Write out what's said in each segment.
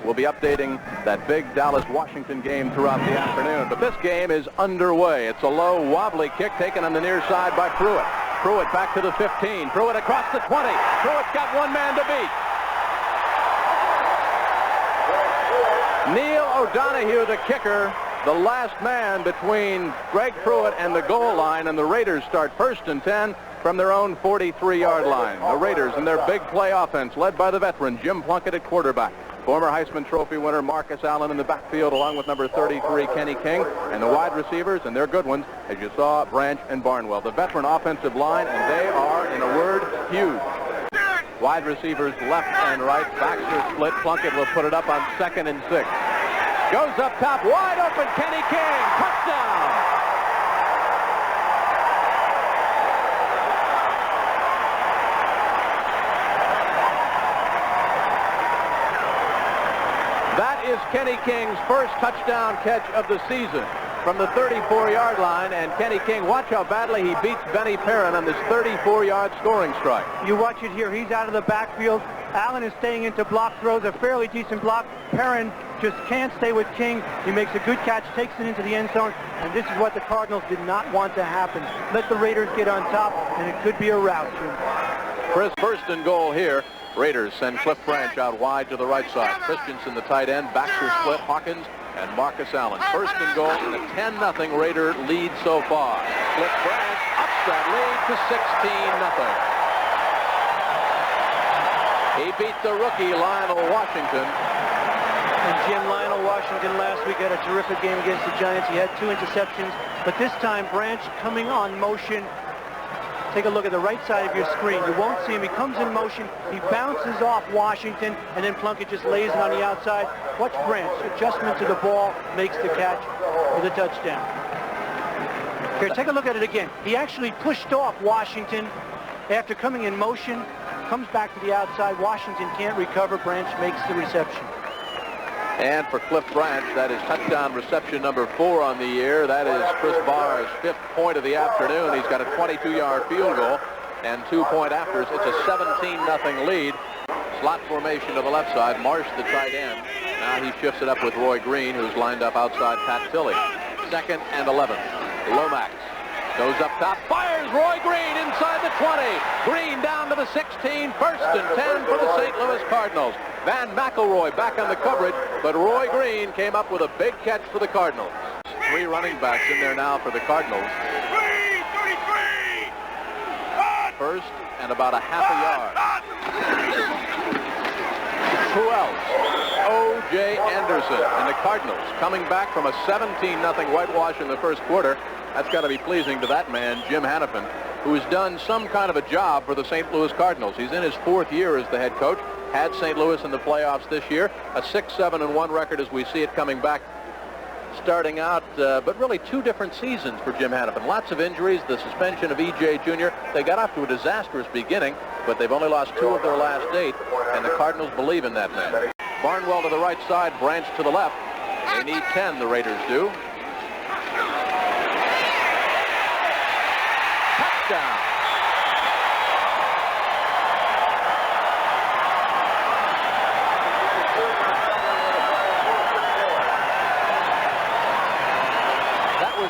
We'll be updating that big Dallas-Washington game throughout the afternoon. But this game is underway. It's a low, wobbly kick taken on the near side by Pruitt. Pruitt back to the 15. Pruitt across the 20. Pruitt's got one man to beat. Neil O'Donoghue, the kicker, the last man between Greg Pruitt and the goal line, and the Raiders start 1st and 10 from their own 43-yard line. The Raiders and their big play offense led by the veteran Jim Plunkett at quarterback. Former Heisman Trophy winner Marcus Allen in the backfield along with number 33 Kenny King, and the wide receivers, and they're good ones, as you saw, Branch and Barnwell. The veteran offensive line, and they are, in a word, huge. Wide receivers left and right. Baxter split. Plunkett will put it up on 2nd and 6. Goes up top, wide open, Kenny King, touchdown! That is Kenny King's first touchdown catch of the season from the 34-yard line, and Kenny King, watch how badly he beats Benny Perrin on this 34-yard scoring strike. You watch it here. He's out of the backfield. Allen is staying into block throws, a fairly decent block. Perrin just can't stay with King. He makes a good catch, takes it into the end zone, and this is what the Cardinals did not want to happen. Let the Raiders get on top, and it could be a rout. Chris, 1st and goal here. Raiders send Cliff Branch out wide to the right side. Christensen, the tight end. Baxter split. Hawkins and Marcus Allen. 1st and goal, and a 10-0 Raider lead so far. Cliff Branch ups that lead to 16-0. He beat the rookie Lionel Washington. And Jim, Lionel Washington last week had a terrific game against the Giants. He had 2 interceptions, but this time Branch coming on motion. Take a look at the right side of your screen. You won't see him. He comes in motion. He bounces off Washington, and then Plunkett just lays it on the outside. Watch Branch. Adjustment to the ball, makes the catch for the touchdown. Here, take a look at it again. He actually pushed off Washington after coming in motion. Comes back to the outside. Washington can't recover. Branch makes the reception. And for Cliff Branch, that is touchdown reception number 4 on the year. That is Chris Barr's 5th point of the afternoon. He's got a 22-yard field goal and 2-point afters. It's a 17-0 lead. Slot formation to the left side. Marsh, the tight end. Now he shifts it up with Roy Green, who's lined up outside Pat Tilley. 2nd and 11. Lomax goes up top, fires Roy Green inside the 20. Green down to the 16, 1st and 10 for the St. Louis Cardinals. Van McElroy back on the coverage, but Roy Green came up with a big catch for the Cardinals. 3 running backs in there now for the Cardinals. 1st and about a half a yard. Who else? O.J. Anderson and the Cardinals coming back from a 17-0 whitewash in the first quarter. That's got to be pleasing to that man, Jim Hannafin, who has done some kind of a job for the St. Louis Cardinals. He's in his 4th year as the head coach. Had St. Louis in the playoffs this year. A 6-7-1 record as we see it coming back starting out, but really 2 different seasons for Jim Hannafin. Lots of injuries, the suspension of E.J. Jr. They got off to a disastrous beginning, but they've only lost 2 of their last 8, and the Cardinals believe in that man. Barnwell to the right side, Branch to the left. They need 10, the Raiders do. Touchdown.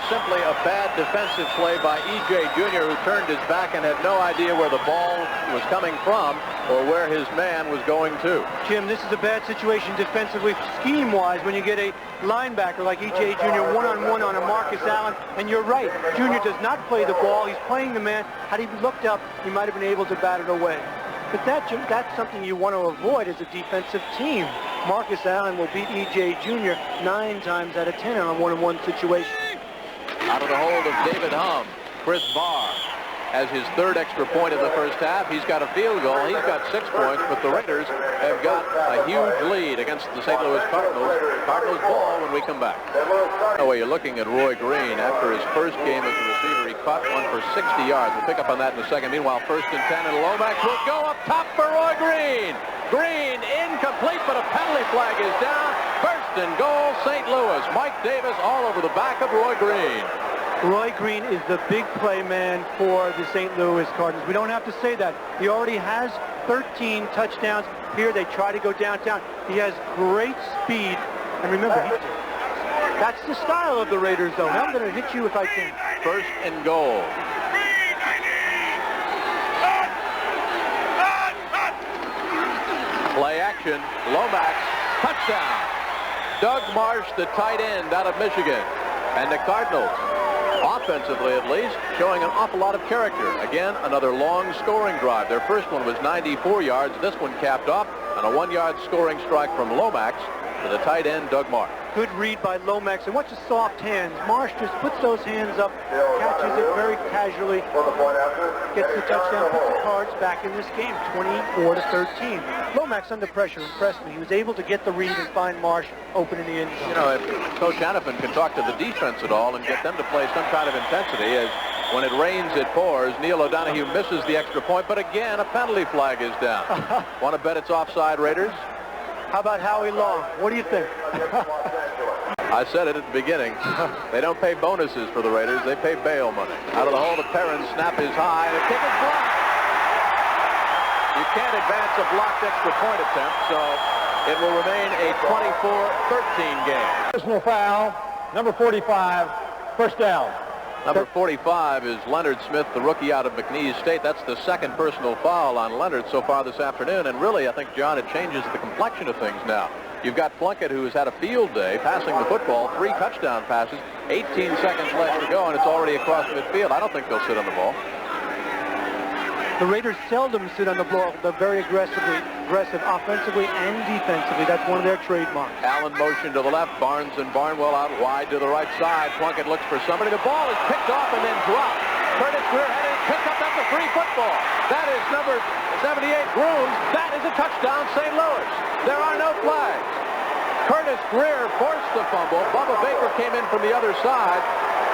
Simply a bad defensive play by E.J. Jr., who turned his back and had no idea where the ball was coming from or where his man was going to. Jim, this is a bad situation defensively, scheme-wise, when you get a linebacker like E.J. Jr. one-on-one on a Marcus Allen. And you're right, Jr. does not play the ball. He's playing the man. Had he looked up, he might have been able to bat it away. But that's something you want to avoid as a defensive team. Marcus Allen will beat E.J. Jr. 9 times out of 10 on a one-on-one situation. Out of the hold of David Hum, Chris Barr has his 3rd extra point of the first half. He's got a field goal. He's got 6 points, but the Raiders have got a huge lead against the St. Louis Cardinals. Cardinals ball when we come back. Oh, you're looking at Roy Green. After his first game as a receiver, he caught one for 60 yards. We'll pick up on that in a second. Meanwhile, 1st and 10, and Lomax will go up top for Roy Green. Green incomplete, but a penalty flag is down. 1st and goal, St. Louis. Mike Davis all over the back of Roy Green. Roy Green is the big play man for the St. Louis Cardinals. We don't have to say that. He already has 13 touchdowns. Here they try to go downtown. He has great speed. And remember, that's the style of the Raiders, though. I'm going to hit you if I can. First and goal. Play action. Lomax. Touchdown. Doug Marsh, the tight end out of Michigan. And the Cardinals, offensively at least, showing an awful lot of character. Again, another long scoring drive. Their first one was 94 yards. This one capped off on a 1-yard scoring strike from Lomax to the tight end, Doug Marsh. Good read by Lomax, and watch the soft hands. Marsh just puts those hands up, catches it very casually, gets the touchdown, puts the Cards back in this game, 24-13. Lomax under pressure impressed me. He was able to get the read and find Marsh open in the end zone. You know, if Coach Hannafin can talk to the defense at all and get them to play some kind of intensity, as when it rains, it pours. Neil O'Donoghue misses the extra point, but again, a penalty flag is down. Want to bet it's offside, Raiders? How about Howie Long? What do you think? I said it at the beginning. They don't pay bonuses for the Raiders. They pay bail money. Out of the hole to Perrin. Snap is high. The kick is blocked. You can't advance a blocked extra point attempt, so it will remain a 24-13 game. Personal foul, number 45, first down. Number 45 is Leonard Smith, the rookie out of McNeese State. That's the second personal foul on Leonard so far this afternoon. And really, I think, John, it changes the complexion of things now. You've got Plunkett, who has had a field day passing the football, 3 touchdown passes, 18 seconds left to go, and it's already across midfield. I don't think they'll sit on the ball. The Raiders seldom sit on the ball. They're very aggressive offensively and defensively. That's one of their trademarks. Allen motion to the left. Barnes and Barnwell out wide to the right side. Plunkett looks for somebody. The ball is picked off and then dropped. Curtis Greer had it picked up. That's a free football. That is number 78, Grooms. That is a touchdown, St. Louis. There are no flags. Curtis Greer forced the fumble. Bubba Baker came in from the other side.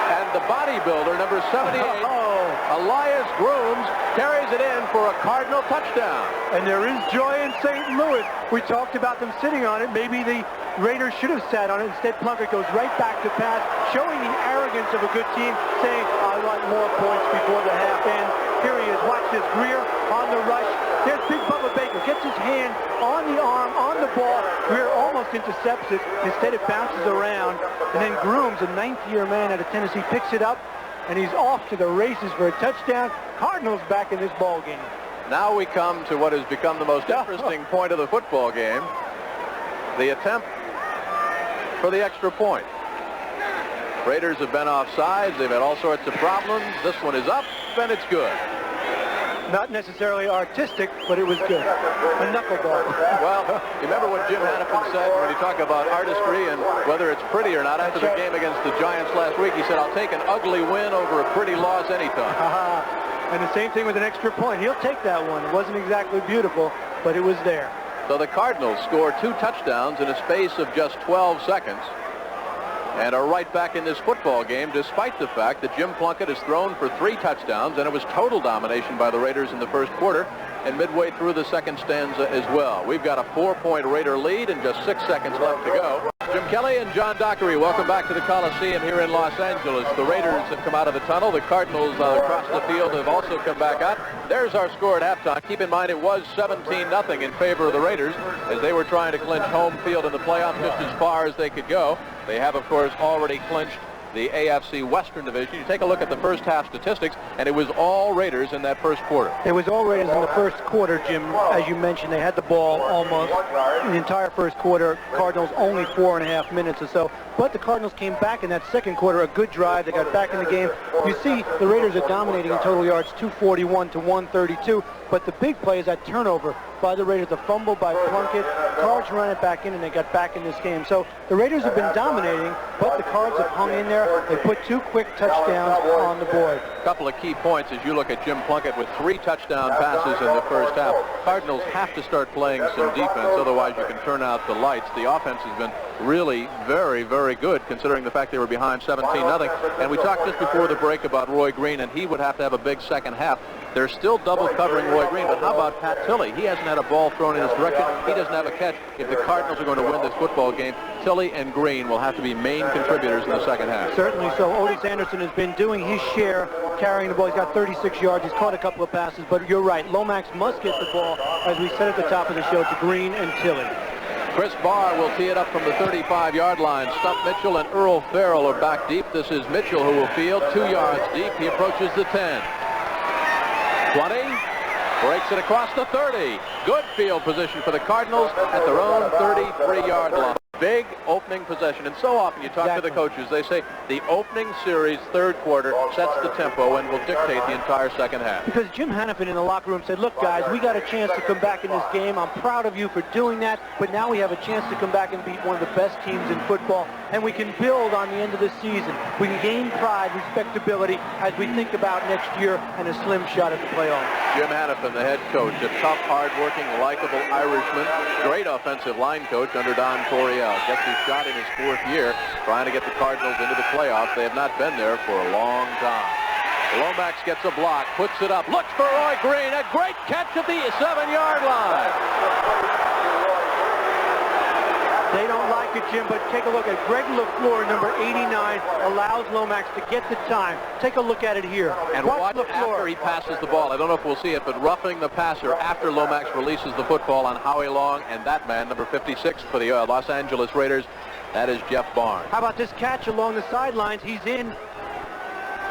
And the bodybuilder, number 78, Elias Grooms, carries it in for a Cardinal touchdown. And there is joy in St. Louis. We talked about them sitting on it. Maybe the Raiders should have sat on it. Instead, Plunkett goes right back to pass, showing the arrogance of a good team, saying, I want more points before the half ends. Here he is. Watch this. Greer on the rush. There's big Bubba Baker. Gets his hand on the arm, on the ball. Greer almost intercepts it. Instead, it bounces around. And then Grooms, a 9th-year man out of Tennessee, picks it up. And he's off to the races for a touchdown. Cardinals back in this ball game. Now we come to what has become the most interesting point of the football game. The attempt for the extra point. Raiders have been offsides. They've had all sorts of problems. This one is up, and it's good. Not necessarily artistic, but it was good. A knuckleball. Well, you remember what Jim Hannafin said when he talked about artistry and whether it's pretty or not after the game against the Giants last week? He said, I'll take an ugly win over a pretty loss anytime. And the same thing with an extra point. He'll take that one. It wasn't exactly beautiful, but it was there. So the Cardinals score 2 touchdowns in a space of just 12 seconds and are right back in this football game, despite the fact that Jim Plunkett has thrown for 3 touchdowns, and it was total domination by the Raiders in the first quarter and midway through the second stanza as well. We've got a 4-point Raider lead and just 6 seconds left to go. Jim Kelly and John Dockery, welcome back to the Coliseum here in Los Angeles. The Raiders have come out of the tunnel. The Cardinals across the field have also come back out. There's our score at halftime. Keep in mind it was 17-0 in favor of the Raiders as they were trying to clinch home field in the playoffs just as far as they could go. They have, of course, already clinched the AFC Western Division. You take a look at the first half statistics, and it was all Raiders in that first quarter. It was all Raiders in the first quarter, Jim. As you mentioned, they had the ball almost in the entire first quarter. Cardinals only 4.5 minutes or so. But the Cardinals came back in that second quarter, a good drive. They got back in the game. You see the Raiders are dominating in total yards, 241 to 132. But the big play is that turnover by the Raiders, the fumble by Plunkett. Cards ran it back in, and they got back in this game. So the Raiders have been dominating, but the Cards have hung in there. They put 2 quick touchdowns on the board. A couple of key points as you look at Jim Plunkett with 3 touchdown passes in the first half. Cardinals have to start playing some defense, otherwise you can turn out the lights. The offense has been really very, very good considering the fact they were behind 17-0. And we talked just before the break about Roy Green, and he would have to have a big second half. They're still double covering Roy Green, but how about Pat Tilley? He hasn't had a ball thrown in his direction. He doesn't have a catch. If the Cardinals are going to win this football game, Tilley and Green will have to be main contributors in the second half. Certainly so. Otis Anderson has been doing his share carrying the ball. He's got 36 yards. He's caught a couple of passes, but you're right. Lomax must get the ball, as we said at the top of the show, to Green and Tilley. Chris Barr will tee it up from the 35-yard line. Stump Mitchell and Earl Farrell are back deep. This is Mitchell who will field 2 yards deep. He approaches the 10. 20. Breaks it across the 30. Good field position for the Cardinals at their own 33-yard line. Big opening possession. And so often you talk to the coaches, they say the opening series, third quarter, sets the tempo and will dictate the entire second half. Because Jim Hannafin in the locker room said, look, guys, we got a chance to come back in this game. I'm proud of you for doing that, but now we have a chance to come back and beat one of the best teams in football, and we can build on the end of the season. We can gain pride, respectability, as we think about next year and a slim shot at the playoffs. Jim Hannafin, the head coach, a tough, hard-working, likable Irishman, great offensive line coach under Don Coryell. Gets his shot in his 4th year, trying to get the Cardinals into the playoffs. They have not been there for a long time. Lomax gets a block, puts it up, looks for Roy Green, a great catch at the 7-yard line. They don't like it, Jim, but take a look at Greg LaFleur, number 89, allows Lomax to get the time. Take a look at it here. And watch after he passes the ball. I don't know if we'll see it, but roughing the passer after Lomax releases the football on Howie Long, and that man, number 56 for the Los Angeles Raiders, that is Jeff Barnes. How about this catch along the sidelines? He's in.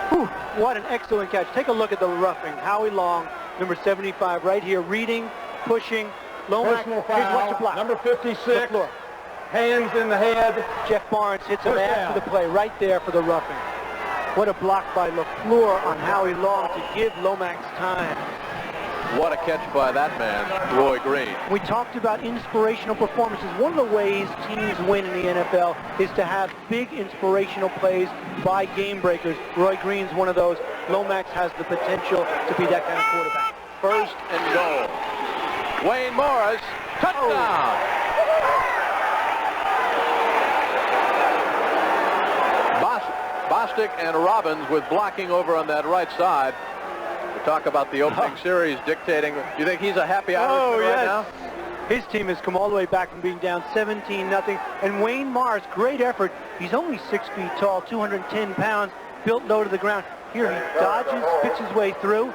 Whew, what an excellent catch. Take a look at the roughing. Howie Long, number 75, right here, reading, pushing. Lomax, here's what's the block. Number 56. LaFleur. Hands in the head. Jeff Barnes hits him after the play right there for the roughing. What a block by LaFleur on Howie Long to give Lomax time. What a catch by that man, Roy Green. We talked about inspirational performances. One of the ways teams win in the NFL is to have big inspirational plays by game breakers. Roy Green's one of those. Lomax has the potential to be that kind of quarterback. 1st and goal. Wayne Morris, touchdown. Bostic and Robbins with blocking over on that right side. We talk about the opening series dictating. You think he's a happy Irishman right now? His team has come all the way back from being down 17-0. And Wayne Morris, great effort. He's only 6 feet tall, 210 pounds, built low to the ground. Here he dodges, spits his way through,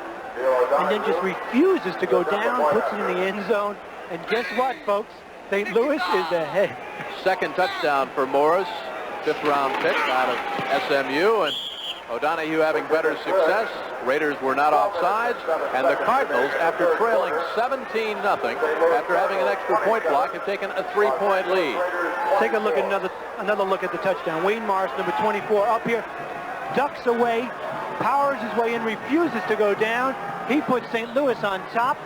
and then just refuses to go down, puts it in the end zone. And guess what, folks? St. Louis is ahead. 2nd touchdown for Morris. 5th-round pick out of SMU, and O'Donohue having better success. Raiders were not offsides, and the Cardinals, after trailing 17-0, after having an extra point block, have taken a 3-point lead. Take a look at another look at the touchdown. Wayne Morris, number 24, up here, ducks away, powers his way in, refuses to go down. He puts St. Louis on top.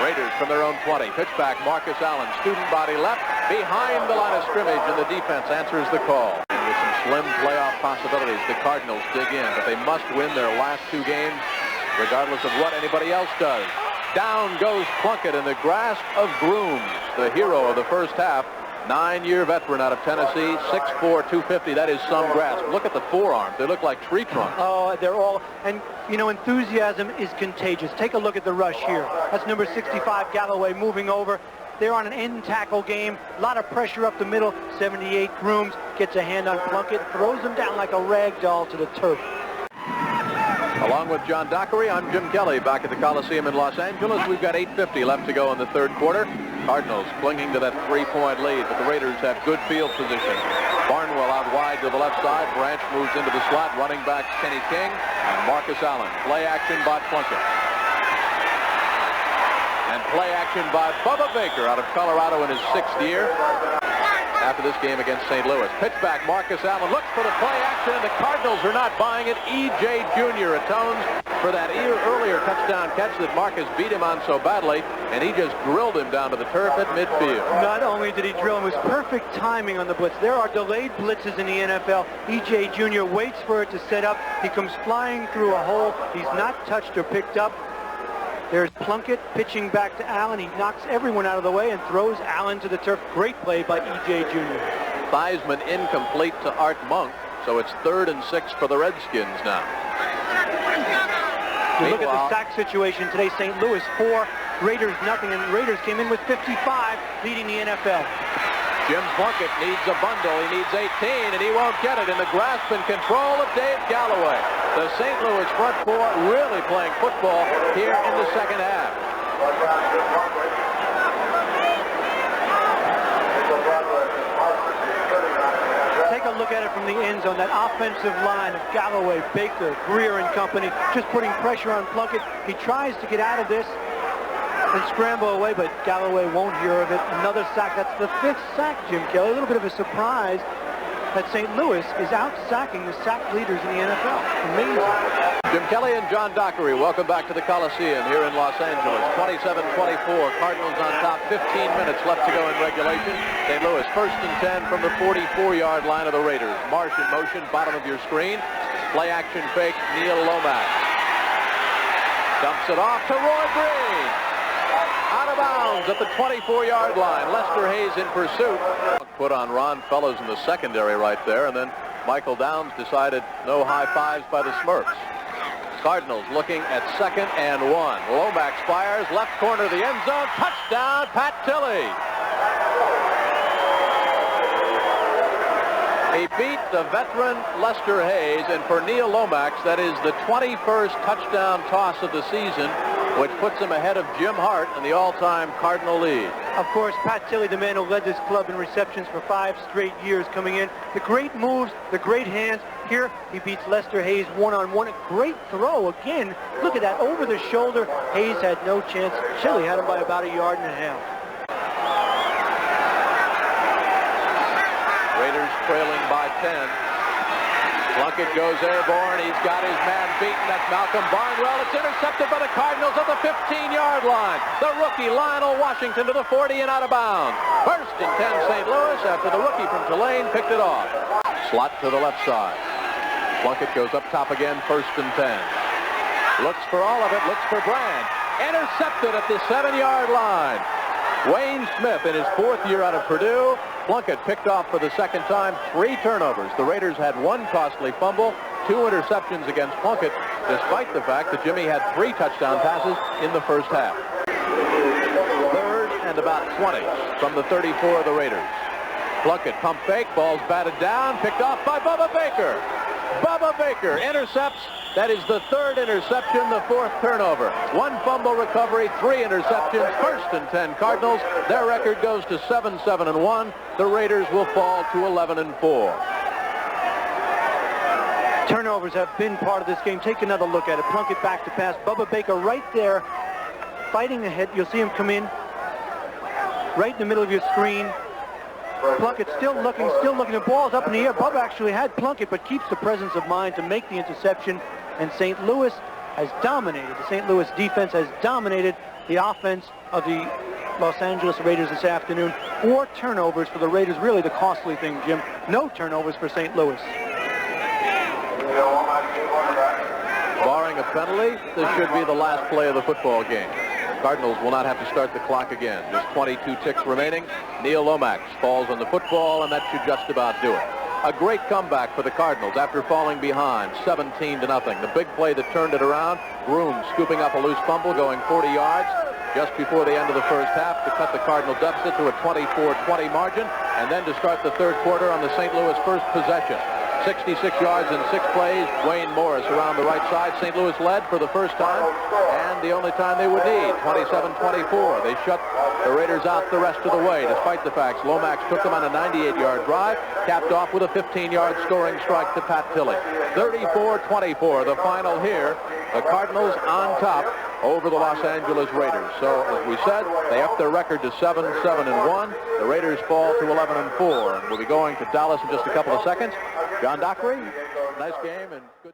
Raiders from their own 20. Pitch back, Marcus Allen, student body left, behind the line of scrimmage, and the defense answers the call. And with some slim playoff possibilities, the Cardinals dig in, but they must win their last 2 games, regardless of what anybody else does. Down goes Plunkett in the grasp of Grooms, the hero of the first half. 9-year veteran out of Tennessee, 6'4", 250. That is some grasp. Look at the forearms. They look like tree trunks. Oh, they're all, and you know, enthusiasm is contagious. Take a look at the rush here. That's number 65, Galloway, moving over. They're on an end tackle game. A lot of pressure up the middle. 78, Grooms gets a hand on Plunkett, throws him down like a rag doll to the turf. Along with John Dockery, I'm Jim Kelly back at the Coliseum in Los Angeles. We've got 8:50 left to go in the 3rd quarter. Cardinals clinging to that 3-point lead, but the Raiders have good field position. Barnwell out wide to the left side. Branch moves into the slot. Running backs Kenny King and Marcus Allen. Play action by Plunkett. And play action by Bubba Baker out of Colorado in his 6th year. After this game against St. Louis. Pitch back, Marcus Allen looks for the play action, and the Cardinals are not buying it. E.J. Jr. atones for that earlier touchdown catch that Marcus beat him on so badly, and he just drilled him down to the turf at midfield. Not only did he drill him, it was perfect timing on the blitz. There are delayed blitzes in the NFL. E.J. Jr. waits for it to set up. He comes flying through a hole. He's not touched or picked up. There's Plunkett pitching back to Allen. He knocks everyone out of the way and throws Allen to the turf. Great play by E.J. Jr. Theismann incomplete to Art Monk, so it's 3rd and 6 for the Redskins now. You look at the sack situation today. St. Louis 4, Raiders nothing, and Raiders came in with 55, leading the NFL. Jim Plunkett needs a bundle. He needs 18, and he won't get it in the grasp and control of Dave Galloway. The St. Louis front four really playing football here in the second half. Take a look at it from the end zone. That offensive line of Galloway, Baker, Greer and company just putting pressure on Plunkett. He tries to get out of this and scramble away, but Galloway won't hear of it. Another sack. That's the 5th sack, Jim Kelly. A little bit of a surprise that St. Louis is out-sacking the sack leaders in the NFL. Amazing. Jim Kelly and John Dockery, welcome back to the Coliseum here in Los Angeles. 27-24, Cardinals on top, 15 minutes left to go in regulation. St. Louis first and 10 from the 44-yard line of the Raiders. Marsh in motion, bottom of your screen. Play action fake, Neil Lomax. Dumps it off to Roy Green. Out of bounds at the 24-yard line. Lester Hayes in pursuit. Put on Ron Fellows in the secondary right there, and then Michael Downs decided no high fives by the Smurfs. Cardinals looking at 2nd and 1. Lomax fires, left corner of the end zone. Touchdown, Pat Tilley. He beat the veteran Lester Hayes, and for Neil Lomax, that is the 21st touchdown toss of the season, which puts him ahead of Jim Hart in the all-time Cardinal lead. Of course, Pat Tilley, the man who led this club in receptions for 5 straight years coming in. The great moves, the great hands. Here, he beats Lester Hayes one-on-one. A great throw again. Look at that, over the shoulder. Hayes had no chance. Tilley had him by about 1.5 yards. Raiders trailing by 10. Plunkett goes airborne. He's got his man beaten. That's Malcolm Barnwell. It's intercepted by the Cardinals at the 15-yard line. The rookie Lionel Washington to the 40 and out of bounds. First and 10 St. Louis after the rookie from Tulane picked it off. Slot to the left side. Plunkett goes up top again, 1st and 10. Looks for all of it. Looks for Brand. Intercepted at the 7-yard line. Wayne Smith in his 4th year out of Purdue. Plunkett picked off for the 2nd time, 3 turnovers. The Raiders had 1 costly fumble, 2 interceptions against Plunkett, despite the fact that Jimmy had 3 touchdown passes in the first half. 3rd and about 20 from the 34 of the Raiders. Plunkett pump fake, ball's batted down, picked off by Bubba Baker. Bubba Baker intercepts. That is the 3rd interception, the 4th turnover. 1 fumble recovery, 3 interceptions, 1st and 10 Cardinals. Their record goes to 7-7-1. The Raiders will fall to 11-4. Turnovers have been part of this game. Take another look at it. Plunkett back to pass. Bubba Baker right there, fighting ahead. You'll see him come in right in the middle of your screen. Plunkett still looking. The ball's up in the air. Bubba actually had Plunkett, but keeps the presence of mind to make the interception. And St. Louis has dominated. The St. Louis defense has dominated the offense of the Los Angeles Raiders this afternoon. 4 turnovers for the Raiders. Really the costly thing, Jim. No turnovers for St. Louis. Barring a penalty, this should be the last play of the football game. Cardinals will not have to start the clock again. Just 22 ticks remaining. Neil Lomax falls on the football, and that should just about do it. A great comeback for the Cardinals after falling behind 17-0. The big play that turned it around. Groom scooping up a loose fumble, going 40 yards just before the end of the first half to cut the Cardinal deficit to a 24-20 margin, and then to start the 3rd quarter on the St. Louis first possession. 66 yards in 6 plays. Wayne Morris around the right side. St. Louis led for the first time, and the only time they would need. 27-24. They shut the Raiders out the rest of the way, despite the fact Lomax took them on a 98-yard drive, capped off with a 15-yard scoring strike to Pat Tilley. 34-24, the final here. The Cardinals on top over the Los Angeles Raiders. So, as we said, they upped their record to 7-7-1. The Raiders fall to 11-4. And we'll be going to Dallas in just a couple of seconds. John Dockery, nice game and good.